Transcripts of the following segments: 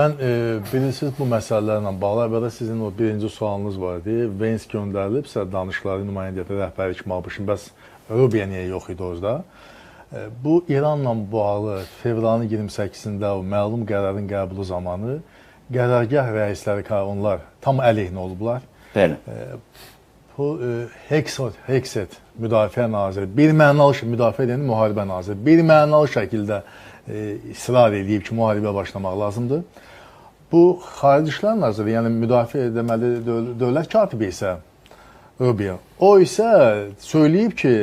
Bilirsiniz, bu məsələlərlə bağlı əvvəldə sizin o birinci sualınız vardı. Vens göndərilibsə danışıqları nümayəndədə rəhbərlik kimi abışın, bəs Rubiya niyə yox idi orada? Bu İranla bağlı fevralın 28-də o məlum qərarın qəbulu zamanı qərargah rəisləri, onlar tam əleyhinə olublar. Bəli. Bu Hekset müdafiə naziri, bir mənalı müdafiə edən müharibə naziri, bir mənalı şəkildə israr edib ki, müharibə başlamaq lazımdır. Bu Xarici İşlər Naziri, yəni müdafiə deməli dövlət katibi isə Rubiya, o isə söyləyib ki,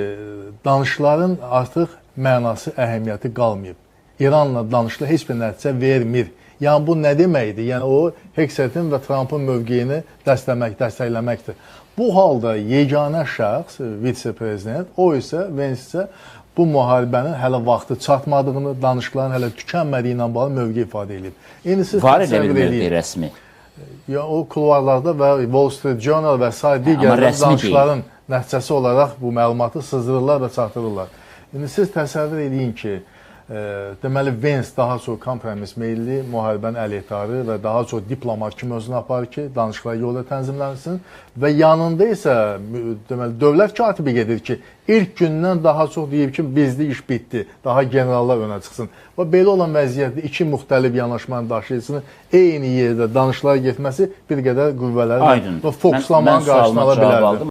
danışıqların artıq mənası, əhəmiyyəti qalmayıb. İranla danışıqlar heç bir nəticə vermir. Yəni bu nə deməkdir? Yəni o Heksetin və Trumpın mövqeyini dəstəkləməkdir. Bu halda yeganə şəxs, vitse-prezident, o isə Vens isə bu müharibənin hələ vaxtı çatmadığını, danışıqların hələ tükənmədiyi ilə bağlı mövqe ifadə edib. Var edə bilmirdi rəsmi. Ya, o kulvarlarda və Wall Street Journal və s. digər danışıqların nəticəsi olaraq bu məlumatı sızdırırlar və çatdırırlar. İndi siz təsəvvür edin ki, deməli Vens daha çox kompromis meyilli, müharibənin əleyhdarı və daha çox diplomat kimi özünü aparır ki, danışıqlar yolda tənzimlənsin və yanında isə deməli dövlət katibi gedir ki, ilk gündən daha çox deyib ki, bizdə iş bitdi, daha generallar önə çıxsın. Və belə olan vəziyyətdə iki müxtəlif yanaşmanın daşıyıcısının eyni yerdə danışıqlara getməsi bir qədər qüvvələri və fokuslamanın qarşısını ala bilərdir.